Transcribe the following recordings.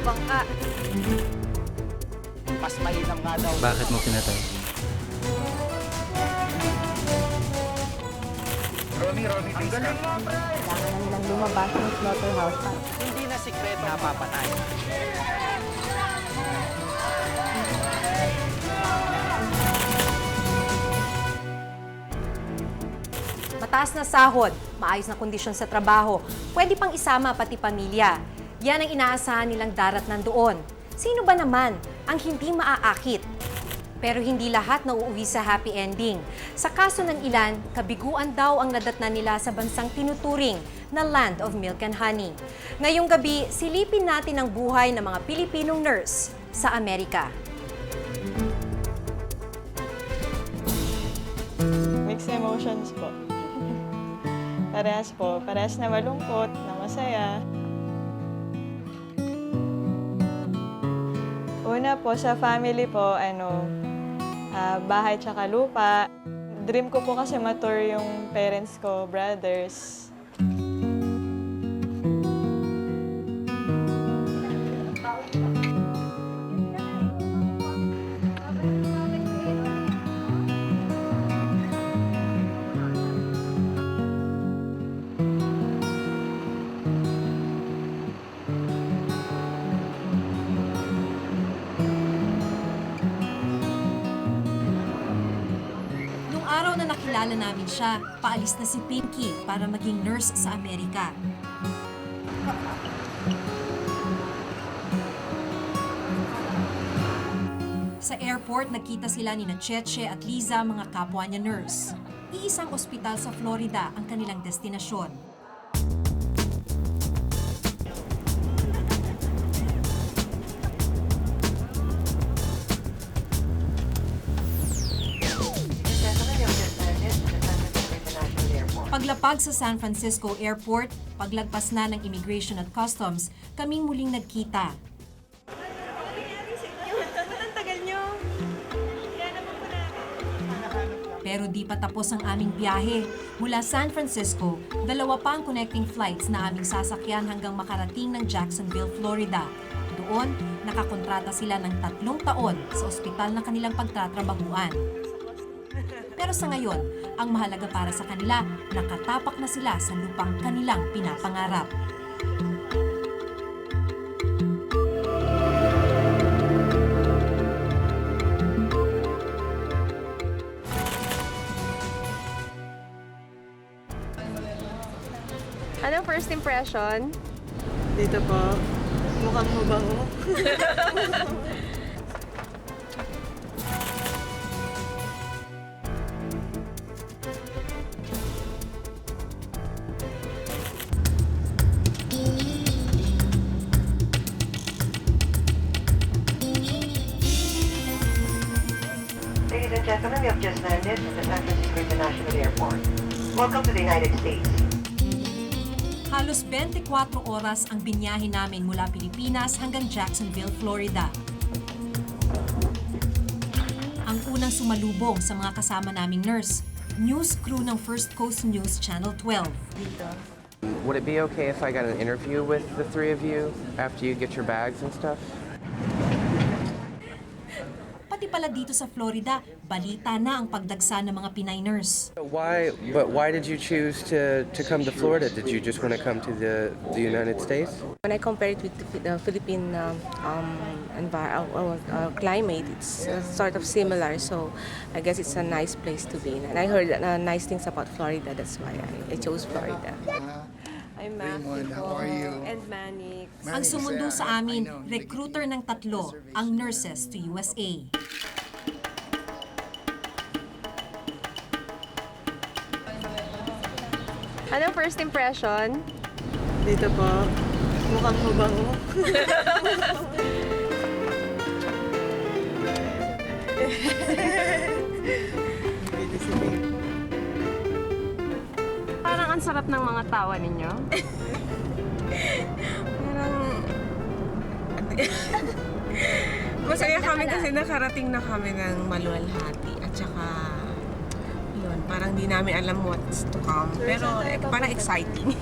bangka. Mas mainam nga daw. Bakit mo pinatay? Romy, please. Kailangan na nilang lumabas ng slaughterhouse. Hindi na sikreto napapatay. Mataas na sahod, maayos na kondisyon sa trabaho, pwede pang isama pati pamilya. Yan ang inaasahan nilang darat nandoon. Sino ba naman ang hindi maaakit? Pero hindi lahat nauuwi sa happy ending. Sa kaso ng ilan, kabiguan daw ang nadatnan nila sa bansang tinuturing na Land of Milk and Honey. Ngayong gabi, silipin natin ang buhay ng mga Pilipinong nurse sa Amerika. Mixed emotions po. Parehas po. Parehas na malungkot, na masaya. Una po, sa family po, bahay tsaka lupa. Dream ko po kasi matur yung parents ko, brothers. Nung araw na nakilala namin siya, paalis na si Pinky para maging nurse sa Amerika. Sa airport, nagkita sila ni Cheche at Liza, mga kapwa niya nurse. Iisang ospital sa Florida ang kanilang destinasyon. Paglapag sa San Francisco Airport, paglagpas na ng Immigration at Customs, kaming muling nagkita. Pero di pa tapos ang aming biyahe. Mula San Francisco, dalawa pa ang connecting flights na aming sasakyan hanggang makarating ng Jacksonville, Florida. Doon, nakakontrata sila ng 3 taon sa ospital na kanilang pagtatrabahuan. Pero sa ngayon, ang mahalaga para sa kanila, nakatapak na sila sa lupang kanilang pinapangarap. Anong first impression? Dito po, mukhang mabango. Ladies and gentlemen, we have just landed at the San Francisco International Airport. Welcome to the United States. Halos 24 oras ang binyahe namin mula Pilipinas hanggang Jacksonville, Florida. Ang unang sumalubong sa mga kasama naming nurse, news crew ng First Coast News Channel 12. Would it be okay if I got an interview with the three of you after you get your bags and stuff? Pati pala dito sa Florida, balita na ang pagdagsa ng mga Pinay nurse. Why did you choose to come to Florida? Did you just want to come to the United States? When I compare it with the Philippine climate, it's sort of similar. So I guess it's a nice place to be in. And I heard nice things about Florida. That's why I chose Florida. I'm Raymond, how are you? And Manix. Ang sumundo sa amin, recruiter ng 3, ang Nurses to USA. Anong first impression? Dito po, mukhang mabango. Parang ang sarap ng mga tawa ninyo. Parang... Masaya kami kasi nakarating na kami ng maluwalhati at saka yun, parang di namin alam what's to come. Pero parang exciting.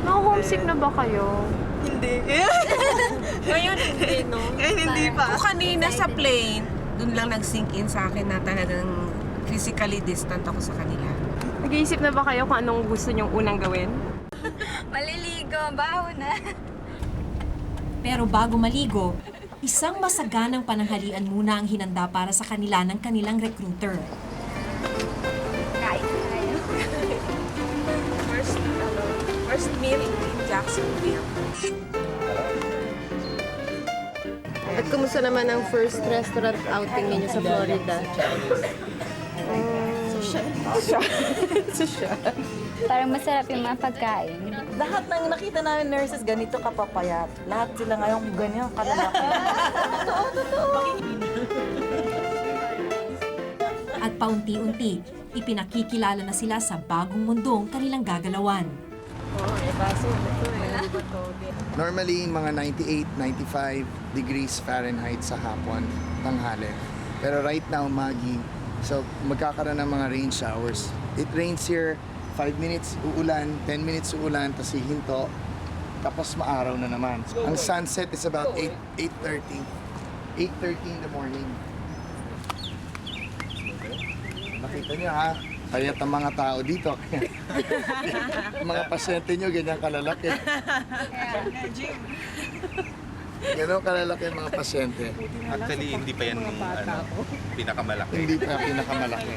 Homesick na ba kayo? Hindi. Ngayon hindi, no? Ngayon hindi pa. Kung kanina sa plane, dun lang nag-sink in sa akin na talagang physically distant ako sa kanila. Nag-iisip na ba kayo kung anong gusto nyong unang gawin? Maliligo, baho na. Pero bago maligo, isang masaganang pananghalian muna ang hinanda para sa kanila ng kanilang recruiter. Kain tayo. First meal in Jacksonville. At kumusta naman ang first restaurant outing ninyo sa Florida? Parang masarap yung mga pagkain. Lahat ng nakita namin nurses, ganito kapapayat. Lahat sila ngayon ganyan kalalaki. At paunti-unti, ipinakikilala na sila sa bagong mundong kanilang gagalawan. Normally, mga 98, 95 degrees Fahrenheit sa hapon, tanghali. Pero right now, Maggie, so magkakaroon ng mga rain showers. It rains here, 5 minutes uulan, 10 minutes uulan, tapos hihinto, tapos maaraw na naman. Ang sunset is about 8:30 in the morning. Nakita niyo ha, payat ang mga tao dito. Ang mga pasyente niyo, ganyan kalalaki. Ganon kalalaki ang mga pasyente. Actually, hindi pa yan pinakamalaki. Hindi pa pinakamalaki.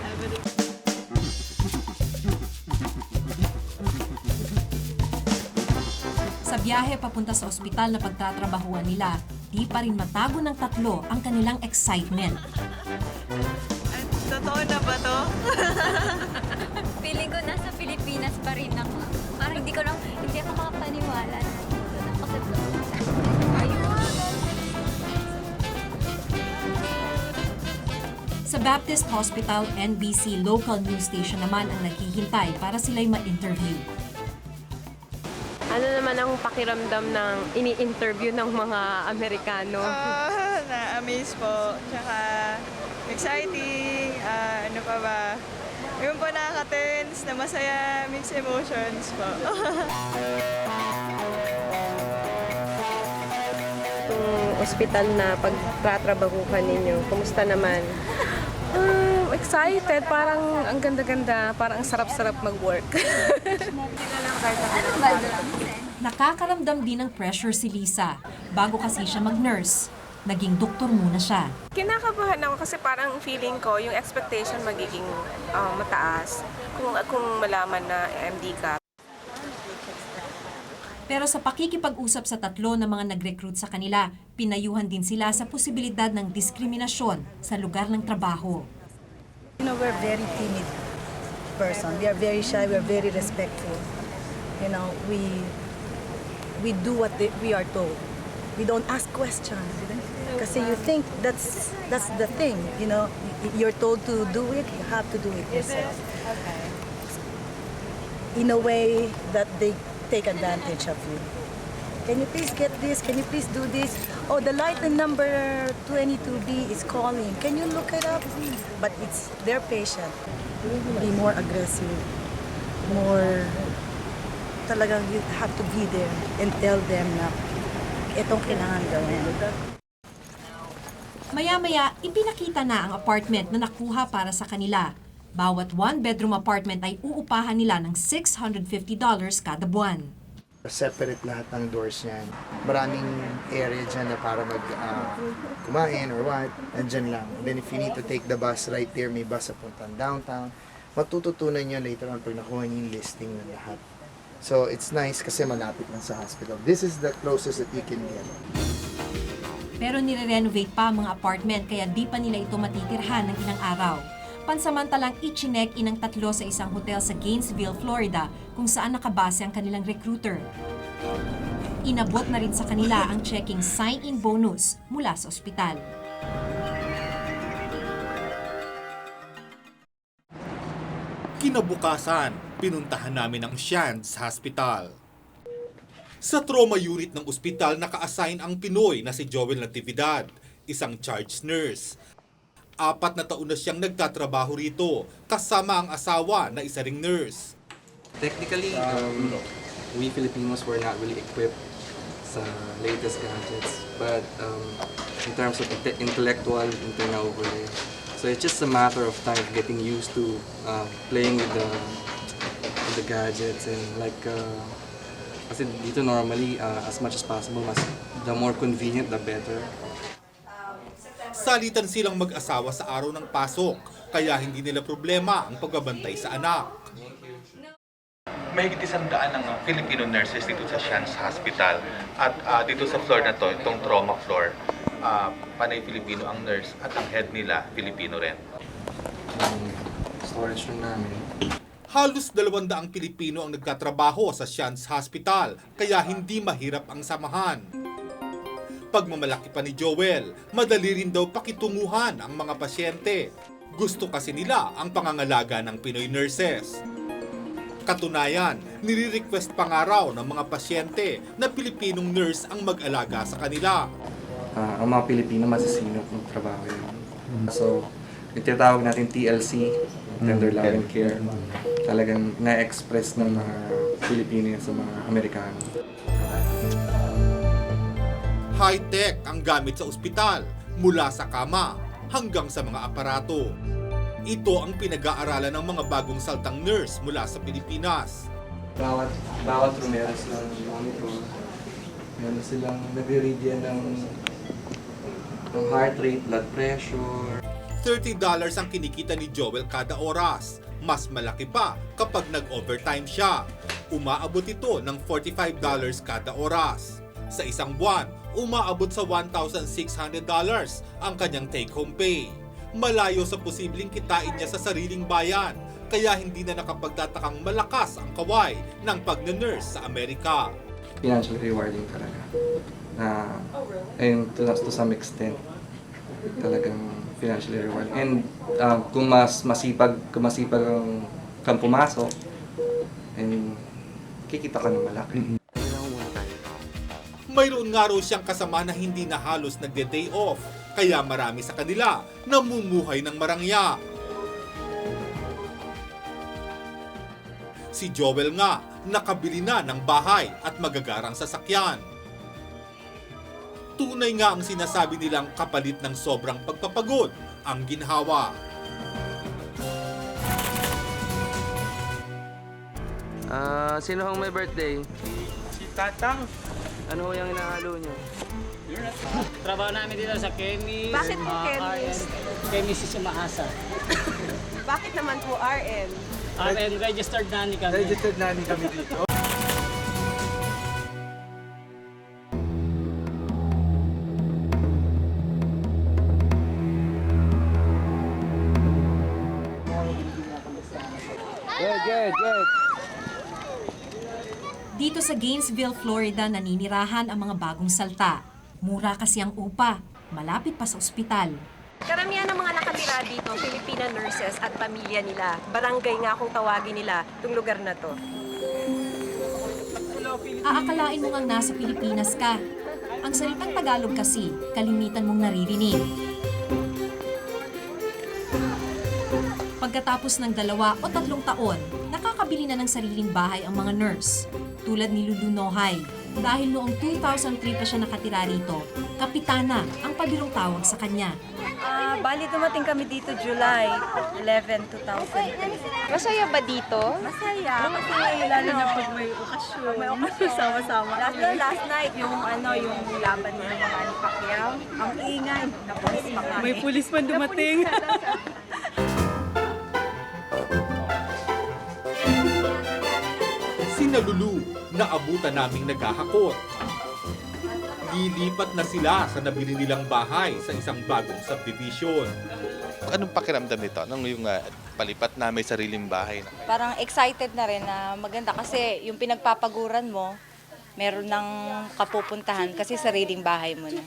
Sa biyahe papunta sa ospital na pagtatrabahuan nila, di pa rin matago ng tatlo ang kanilang excitement. Totoo na ba to? Feeling ko nasa Pilipinas pa rin ako. Parang hindi ako makapaniwala na dito na ako sa Florida. Sa Baptist Hospital NBC local news station naman ang naghihintay para sila'y ma-interview. Ano naman ang pakiramdam ng ini-interview ng mga Amerikano? Na-amaze po. Tsaka exciting. Ano pa ba? Yung po nakaka-tense, na masaya, mixed emotions po. Itong ospital na pagtatrabahuhan ninyo, kumusta naman? Excited, parang ang ganda-ganda, parang ang sarap-sarap mag-work. Nakakaramdam din ng pressure si Lisa. Bago kasi siya mag-nurse, naging doktor muna siya. Kinakabahan ako kasi parang feeling ko yung expectation magiging mataas kung malaman na MD ka. Pero sa pakikipag-usap sa tatlo ng mga nag-recruit sa kanila, pinayuhan din sila sa posibilidad ng diskriminasyon sa lugar ng trabaho. You know, we're very timid person. We are very shy, we are very respectful. You know, we do what we are told. We don't ask questions. Kasi you think that's the thing, you know. You're told to do it, you have to do it yourself. In a way that they take advantage of you. Can you please get this? Can you please do this? Oh, the light in number 22B is calling. Can you look it up? But it's their patient. Be more aggressive, more talagang you have to be there and tell them na itong kailangan gawin. Maya-maya, ipinakita na ang apartment na nakuha para sa kanila. Bawat one-bedroom apartment ay uupahan nila ng $650 kada buwan. Separate lahat ng doors niyan. Maraming area dyan na para kumain or what, andyan lang. Then if you need to take the bus right there, may bus na puntang downtown. Matututunan nyo later on pag nakuha nyo yung listing ng lahat. So it's nice kasi malapit lang sa hospital. This is the closest that you can get. Pero nire-renovate pa ang mga apartment kaya di pa nila ito matitirhan ng ilang araw. Pansamantalang i-chinek inang tatlo sa isang hotel sa Gainesville, Florida kung saan nakabase ang kanilang recruiter. Inabot na rin sa kanila ang checking sign-in bonus mula sa ospital. Kinabukasan, pinuntahan namin ang Shands Hospital. Sa trauma unit ng ospital naka-assign ang Pinoy na si Joel Natividad, isang charge nurse. 4 na taon na siyang nagtatrabaho rito, kasama ang asawa na isa ring nurse. Technically, we Filipinos were not really equipped sa latest gadgets. But in terms of intellectual, hindi na overlay. So it's just a matter of time getting used to playing with the gadgets and like kasi dito normally as much as possible, the more convenient the better. Salitan silang mag-asawa sa araw ng pasok, kaya hindi nila problema ang pagbabantay sa anak. Mahigit 100 ng Filipino nurses dito sa Shands Hospital. At dito sa floor na to, itong trauma floor, panay Filipino ang nurse at ang head nila Filipino rin. Storage room namin. Halos 200 Pilipino ang nagtatrabaho sa Shands Hospital, kaya hindi mahirap ang samahan. Pagmamalaki pa ni Joel, madali rin daw pakitunguhan ang mga pasyente. Gusto kasi nila ang pangangalaga ng Pinoy nurses. Katunayan, nire-request pa nga raw ng mga pasyente na Pilipinong nurse ang mag-alaga sa kanila. Ang mga Pilipino masisinop ng trabaho yun. So, yung tinatawag natin TLC, Tender Love and Care, talagang na-express ng mga Pilipino sa mga Amerikano. High-tech ang gamit sa ospital, mula sa kama hanggang sa mga aparato. Ito ang pinag-aaralan ng mga bagong saltang nurse mula sa Pilipinas. Bawat room meron silang monitor. Meron silang nag-read yan ng heart rate, blood pressure. $30 ang kinikita ni Joel kada oras. Mas malaki pa kapag nag-overtime siya. Umaabot ito ng $45 kada oras. Sa isang buwan, umaabot sa $1,600 ang kanyang take-home pay. Malayo sa posibleng kitain niya sa sariling bayan, kaya hindi na nakapagtatakang malakas ang kaway ng pag-nurse sa Amerika. Financially rewarding talaga. And to some extent, talagang financially rewarding. And kung masipag kang pumasok, and kikita ka ng malaki. Mayroon nga raw siyang kasama na hindi na halos nagde-day off, kaya marami sa kanila namumuhay ng marangya. Si Joel nga, nakabili na ng bahay at magagarang sasakyan. Tunay nga ang sinasabi nilang kapalit ng sobrang pagpapagod ang ginhawa. Sino hong may birthday? Si Tatang. Ano yung inahalo nyo? Trabaho namin dito sa Chemist. Bakit po chemist? Chemist si Sumaasa. Bakit naman po RN? RN, registered nanny kami. Registered nanny kami dito. Good. Dito sa Gainesville, Florida, naninirahan ang mga bagong salta. Mura kasi ang upa, malapit pa sa ospital. Karamihan ng mga nakatira dito, Filipina nurses at pamilya nila. Barangay nga kung tawagin nila itong lugar na to. Aakalain mo ngang nasa Pilipinas ka. Ang salitang Tagalog kasi, kalimitan mong naririnig. Pagkatapos ng 2 o 3 taon, nakakabili na ng sariling bahay ang mga nurse. Tulad ni Lulu Nohay. Dahil noong 2003 pa siya nakatira rito, kapitana ang pabirong tawag sa kanya. Bali dumating kami dito July 11, 2003. Masaya ba dito? Masaya. Kasi lalo na pag may okasyon. May okasyon. Sama-sama. Last night, yung laban ng mga Manny Pacquiao. Ang ingay. May pulis pa dumating. Sina Lulu, naabutan naming naghahakot. Lilipat na sila sa nabili nilang bahay sa isang bagong subdivision. Anong pakiramdam nito nung yung palipat na may sariling bahay na? Parang excited na rin na maganda kasi yung pinagpapaguran mo, meron ng kapupuntahan kasi sariling bahay mo na.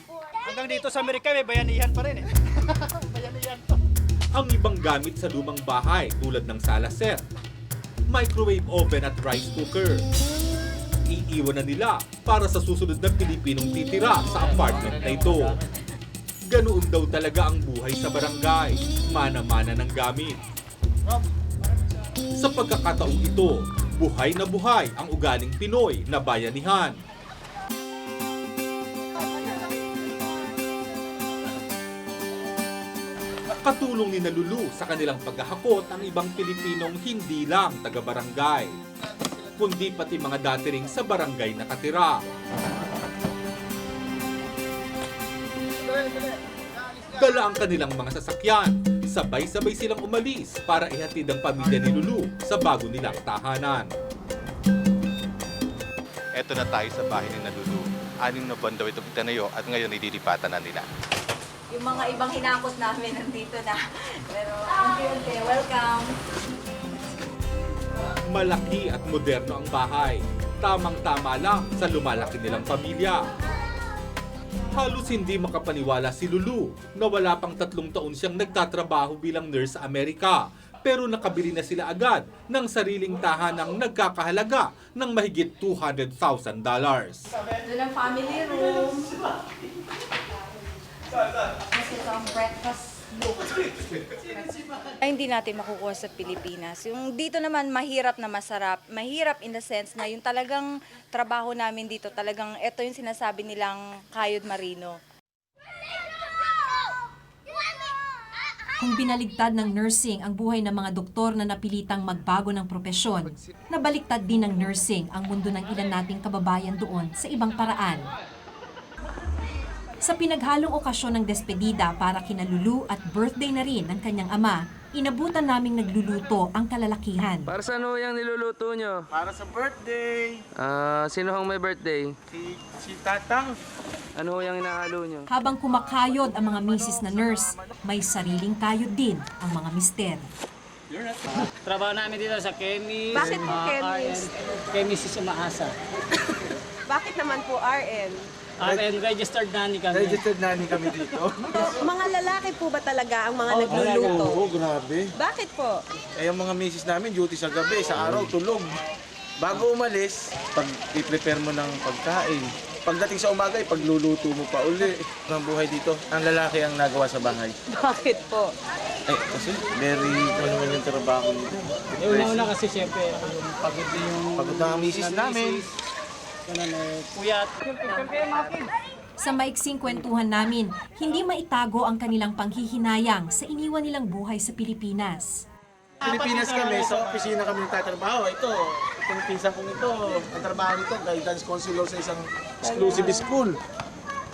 Hanggang dito sa Amerika may bayanihan pa rin eh. Bayanihan pa. Ang ibang gamit sa lumang bahay tulad ng sala set, microwave oven at rice cooker. Iiwan na nila para sa susunod na Pilipinong titira sa apartment na ito. Ganoon daw talaga ang buhay sa barangay, mana-mana ng gamit. Sa pagkakataong ito, buhay na buhay ang ugaling Pinoy na bayanihan. Katulong ni Lulu sa kanilang paghahakot ang ibang Pilipinong hindi lang taga-barangay, kundi pati mga dati ring sa barangay nakatira. Dala ang kanilang mga sasakyan, sabay-sabay silang umalis para ihatid ang pamilya ni Lulu sa bago nilang tahanan. Eto na tayo sa bahay ni Lulu. 6 na buwan daw ito itanayo at ngayon idilipatan na nila. Yung mga ibang hinakot namin nandito na. Pero unti-unti, welcome. Malaki at moderno ang bahay. Tamang-tama lang sa lumalaki nilang pamilya. Halos hindi makapaniwala si Lulu na wala pang 3 taon siyang nagtatrabaho bilang nurse sa Amerika. Pero nakabili na sila agad ng sariling tahanang nagkakahalaga ng mahigit $200,000. Doon ang family room. Kasi ito ang breakfast book. Ay, hindi natin makukuha sa Pilipinas. Yung dito naman mahirap na masarap. Mahirap in the sense na yung talagang trabaho namin dito, talagang ito yung sinasabi nilang kayod marino. Kung binaligtad ng nursing ang buhay ng mga doktor na napilitang magbago ng propesyon, nabaliktad din ng nursing ang mundo ng ilan nating kababayan doon sa ibang paraan. Sa pinaghalong okasyon ng despedida para kina Lulu at birthday na rin ng kanyang ama, inabutan naming nagluluto ang kalalakihan. Para saan ho yung niluluto nyo? Para sa birthday. Sino hong may birthday? Si Tatang. Ano ho yung inahalo nyo? Habang kumakayod ang mga misis na nurse, may sariling kayod din ang mga mister. Trabaho namin dito sa Chemis. Bakit po chemist? Chemis is umaasa. Bakit naman po RN? RN registered nanny kami. Registered nanny kami dito. Mga lalaki po ba talaga ang mga nagluluto? Oo, grabe. Bakit po? Eh, yung mga misis namin, duty sa gabi, sa araw, tulog. Bago umalis, pag i-prepare mo ng pagkain. Pagdating sa umaga, pagluluto mo pa uli. Ang buhay dito, ang lalaki ang nagawa sa bahay. Bakit po? Eh, kasi very, naman yung trabaho nito. Una-una kasi siyempre, yung pagod na yung... Pagod na ang misis namin. Ganun puyat. Sa maiksing kwentuhan namin, hindi maitago ang kanilang panghihinayang sa iniwan nilang buhay sa Pilipinas. Pilipinas kami, sa opisina kami nagtatrabaho. Itong pinsan kong ito, ang trabaho nito, guidance counselor sa isang exclusive school.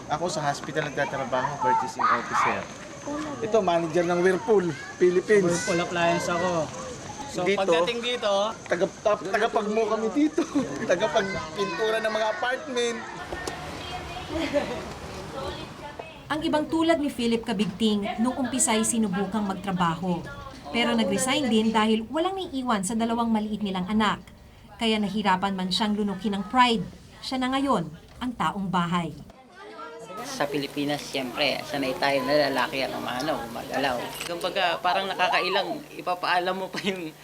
Ako sa hospital nagtatrabaho, purchasing officer. Ito, manager ng Whirlpool, Philippines. Whirlpool appliance ako. So Dito, pagdating dito, tagapagmo kami dito. Tagapagpintura ng mga apartment. Ang ibang tulad ni Philip Kabigting, nung umpisa'y sinubukang magtrabaho. Pero nag-resign din dahil walang naiiwan sa 2 maliit nilang anak. Kaya nahirapan man siyang lunukin ng pride. Siya na ngayon ang taong bahay. Sa Pilipinas, siyempre, sanay tayo na lalaki at gumagalaw. Kumbaga, parang nakakailang, ipapaalam mo pa yung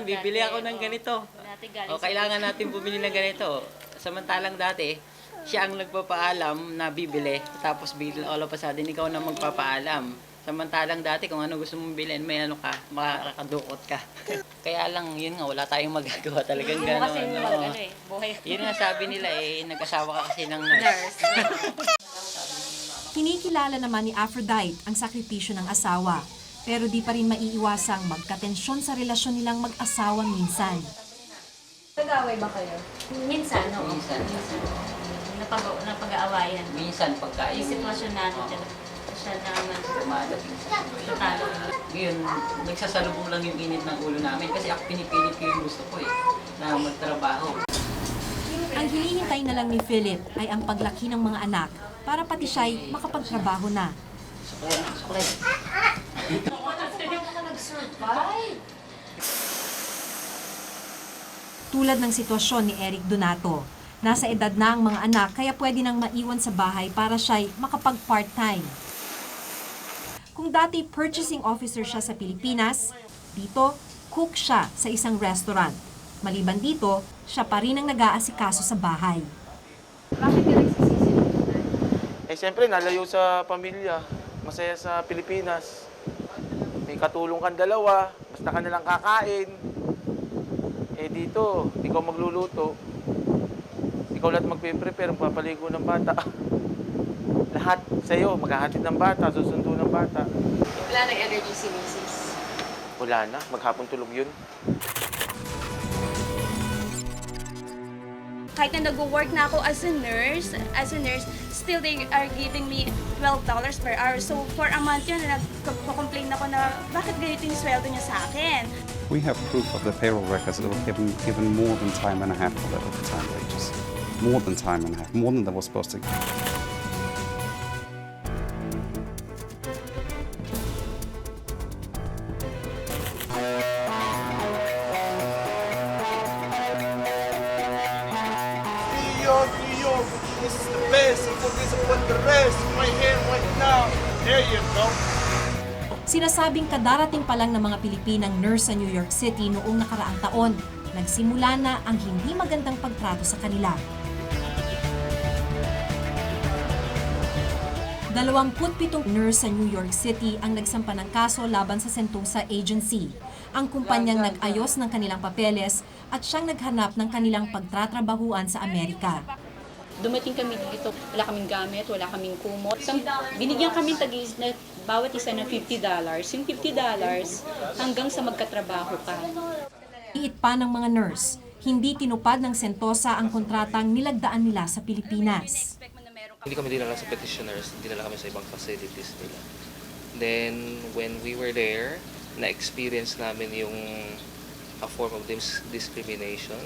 bibili ako ng ganito. O kailangan natin bumili ng ganito. Samantalang dati, siya ang nagpapaalam na bibili, tapos all of a sudden, ikaw na magpapaalam. Samantalang dati, kung ano gusto mong bilhin, may makakadukot ka. Kaya lang, yun nga, wala tayong magagawa talagang gano'n. Kasi buhay. Yun nga sabi nila, nag-asawa ka kasi ng nurse. Kinikilala naman ni Aphrodite ang sakripisyo ng asawa, pero di pa rin maiiwasang magkatensyon sa relasyon nilang mag-asawa minsan. Nag-away ba kayo? Minsan, no? Minsan. Napag-aawayan. Minsan pagka Yung sitwasyon natin, siya naman tatalo. Ngayon, nagsasalubong lang yung init ng ulo namin kasi ako pinipilit ko yung gusto ko na magtrabaho. Ang hinihintay na lang ni Philip ay ang paglaki ng mga anak para pati siya'y makapagtrabaho na. Tulad ng sitwasyon ni Eric Donato, nasa edad na ang mga anak kaya pwede nang maiwan sa bahay para siya'y makapag-part-time. Kung dati purchasing officer siya sa Pilipinas, dito cook siya sa isang restaurant. Maliban dito, siya pa rin ang nag-aasikaso sa bahay. Bakit ka nagsisisi? Eh, siyempre, nalayo sa pamilya. Masaya sa Pilipinas. May katulong kang 2, basta ka nalang kakain. Eh, dito, ikaw magluluto. Ikaw lahat magpe-prepare, papaligo ng bata. sa'yo, maghahatid ng bata, susundo ng bata. Wala nang energy si Mrs. Wala na, maghapon tulog yun. Kahit na nag-work na ako as a nurse, still they are giving me $12 per hour. So for a month yun, nag-complain ako na bakit ganito yung sweldo niya sa akin. We have proof of the payroll records that were given more than time and a half for their overtime wages. More than time and a half, more than they were supposed to get. New York, this is the best. Focus upon the rest. Right here, right now. There you go. Sinasabing kadarating pa lang ng mga Pilipinang nurse sa New York City noong nakaraang taon, nagsimula na ang hindi magandang pagtrato sa kanila. 27 nurse sa New York City ang nagsampa ng kaso laban sa Sentosa Agency, ang kumpanyang nag-ayos ng kanilang papeles at siyang naghanap ng kanilang pagtatrabahuan sa Amerika. Dumating kami dito, wala kaming gamit, wala kaming kumot. Binigyan kami na bawat isa ng $50. Yung $50 hanggang sa magkatrabaho ka. Iit pa ng mga nurse, hindi tinupad ng Sentosa ang kontratang nilagdaan nila sa Pilipinas. Hindi kami dinala sa petitioners, dinala kami sa ibang facilities nila. Then, when we were there, na-experience namin yung a form of discrimination.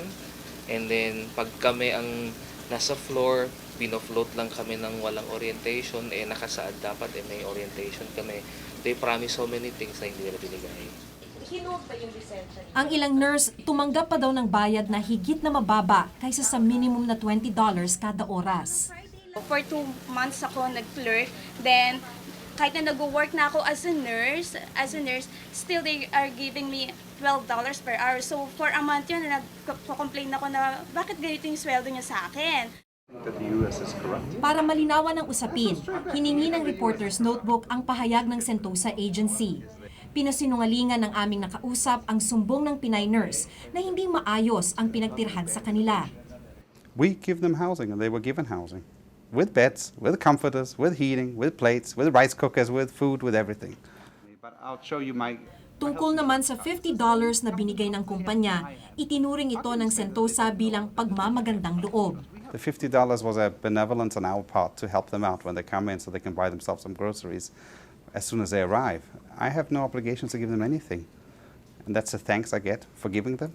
And then, pag kami ang nasa floor, binofloat lang kami ng walang orientation, nakasaad dapat, may orientation kami. They promise so many things na hindi nila binigay. Ang ilang nurse tumanggap pa daw ng bayad na higit na mababa kaysa sa minimum na $20 kada oras. For 2 months ako nag-clerk, then kahit na nag-work na ako as a nurse, still they are giving me $12 per hour. So for a month yun, nag-complain ako na bakit ganito yung sweldo niya sa akin. Para malinawan ang usapin, hiningi ng reporter's notebook ang pahayag ng Sentosa Agency. Pinasinungalingan ng aming nakausap ang sumbong ng Pinay nurse na hindi maayos ang pinagtirhan sa kanila. We give them housing and they were given housing. With beds, with comforters, with heating, with plates, with rice cookers, with food, with everything. But I'll show you my... Tungkol naman sa $50 na binigay ng kumpanya, itinuring ito ng Sentosa bilang pagmamagandang loob. The $50 was a benevolence on our part to help them out when they come in so they can buy themselves some groceries as soon as they arrive. I have no obligations to give them anything. And that's the thanks I get for giving them.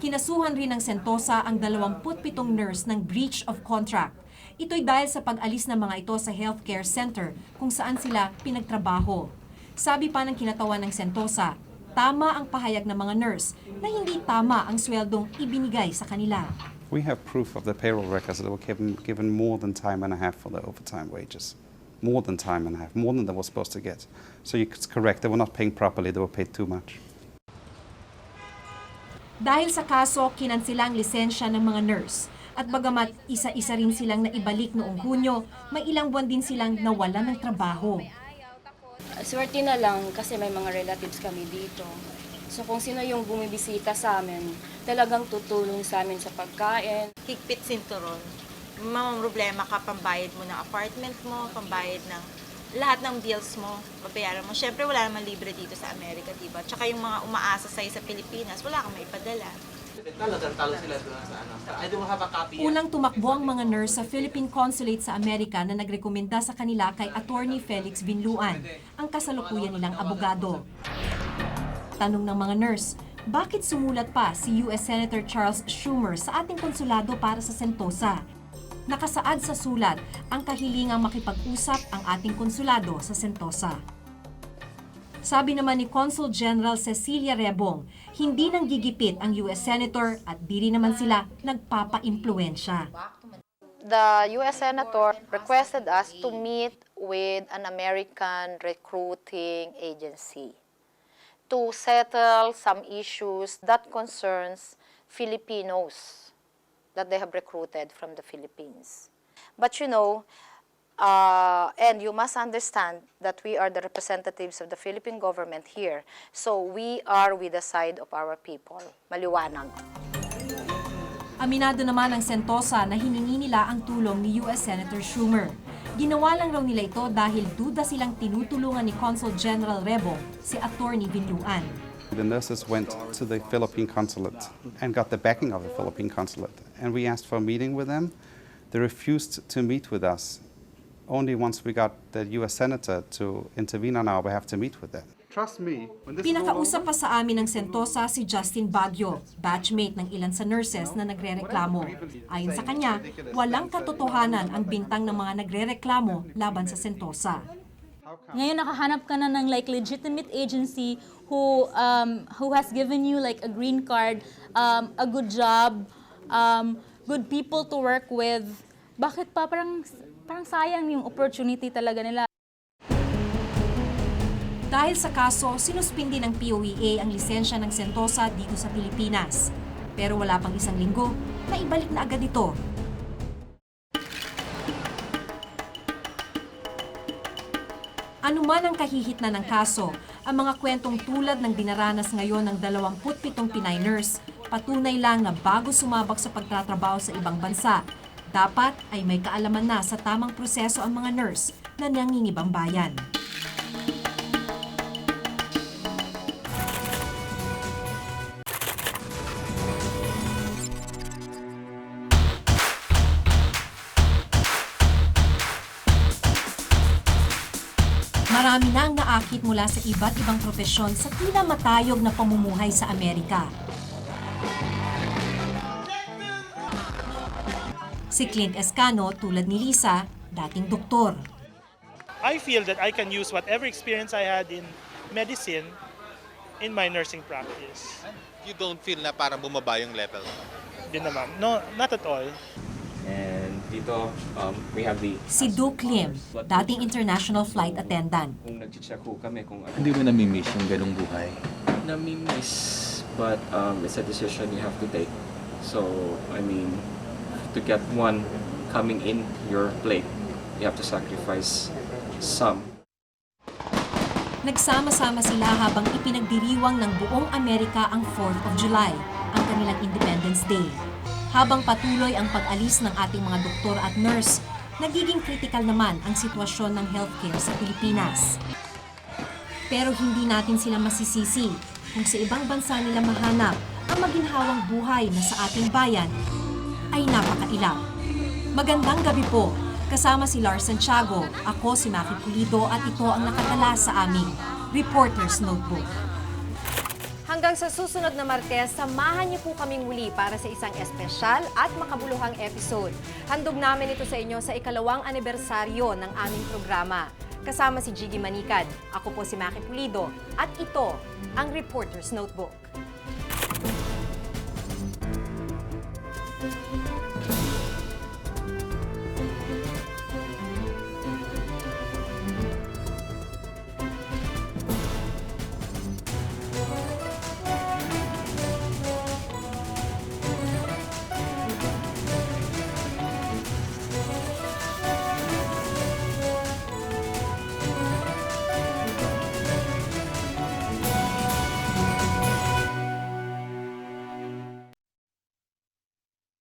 Kinasuhan rin ng Sentosa ang 27 nurse ng breach of contract. Ito'y dahil sa pag-alis ng mga ito sa healthcare center kung saan sila pinagtrabaho. Sabi pa ng kinatawan ng Sentosa, tama ang pahayag ng mga nurse na hindi tama ang sweldong ibinigay sa kanila. We have proof of the payroll records that were given more than time and a half for their overtime wages. More than time and a half, more than they were supposed to get. So it's correct, they were not paying properly, they were paid too much. Dahil sa kaso, kinansila ang lisensya ng mga nurse. At bagamat isa-isa rin silang naibalik noong Hunyo, may ilang buwan din silang nawalan ng trabaho. Swerte na lang kasi may mga relatives kami dito. So kung sino yung bumibisita sa amin, talagang tutulong sa amin sa pagkain. Higpit sinturon. Mga problema ka, pambayad mo ng apartment mo, pambayad ng lahat ng bills mo, babayaran mo. Siyempre, wala naman libre dito sa Amerika, diba? Tsaka yung mga umaasa sa'yo sa Pilipinas, wala kang maipadala. Talo sila doon sa ano. I don't have a copy. Unang tumakbo ang mga nurse sa Philippine Consulate sa Amerika na nagrekomenda sa kanila kay Attorney Felix Binluan, ang kasalukuyan nilang abogado. Tanong ng mga nurse, bakit sumulat pa si US Senator Charles Schumer sa ating konsulado para sa Sentosa? Nakasaad sa sulat ang kahilingang makipag-usap ang ating konsulado sa Sentosa. Sabi naman ni Consul General Cecilia Rebong, hindi nang gigipit ang US Senator at di rin naman sila nagpapa-impluensya. The US Senator requested us to meet with an American recruiting agency to settle some issues that concerns Filipinos that they have recruited from the Philippines. But you know, and you must understand that we are the representatives of the Philippine government here. So we are with the side of our people. Maliwanag. Aminado naman ang Sentosa na hiningi nila ang tulong ni US Senator Schumer. Ginawa lang raw nila ito dahil duda silang tinutulungan ni Consul General Rebo, si Attorney Villuan. The nurses went to the Philippine consulate and got the backing of the Philippine consulate. And we asked for a meeting with them. They refused to meet with us. Only once we got the U.S. Senator to intervene on our behalf to meet with them. Trust me, when this Pinakausap pa sa amin ng Sentosa si Justin Baguio, batchmate ng ilan sa nurses na nagrereklamo. Ayon sa kanya, walang katotohanan ang bintang ng mga nagrereklamo laban sa Sentosa. Ngayon nakahanap ka na ng like legitimate agency who has given you like a green card, a good job, good people to work with. Bakit pa parang sayang yung opportunity talaga nila? Dahil sa kaso, sinuspindi ng POEA ang lisensya ng Sentosa dito sa Pilipinas. Pero wala pang isang linggo, naibalik na agad ito. Ano man ang kahihitna ng kaso, ang mga kwentong tulad ng dinaranas ngayon ng 27 Pinay nurse, patunay lang na bago sumabak sa pagtatrabaho sa ibang bansa, dapat ay may kaalaman na sa tamang proseso ang mga nurse na nangingibang bayan. Marami na ang naakit mula sa iba't ibang propesyon sa tila matayog na pamumuhay sa Amerika. Si Clint Escano, tulad ni Lisa, dating doktor. I feel that I can use whatever experience I had in medicine in my nursing practice. You don't feel na parang bumaba yung level? Di naman. No, not at all. And dito, we have the... Si Duke Lim, dating international flight attendant. Kung nag-check ho kami kung... Hindi mo nami-miss yung ganung buhay? Nami-miss, but it's a decision you have to take. So, I mean, to get one coming in your plate, you have to sacrifice some. Nagsama-sama sila habang ipinagdiriwang ng buong Amerika ang 4th of July, ang kanilang Independence Day. Habang patuloy ang pag-alis ng ating mga doktor at nurse, nagiging critical naman ang sitwasyon ng healthcare sa Pilipinas. Pero hindi natin sila masisisi kung sa ibang bansa nila mahanap ang maginhawang buhay na sa ating bayan ay napakailang. Magandang gabi po. Kasama si Lars Santiago, ako si Maki Pulido at ito ang nakatala sa aming Reporter's Notebook. Hanggang sa susunod na Martes, samahan niyo po kaming muli para sa isang espesyal at makabuluhang episode. Handog namin ito sa inyo sa ikalawang anibersaryo ng aming programa. Kasama si Jiggy Manikad, ako po si Maki Pulido at ito ang Reporter's Notebook.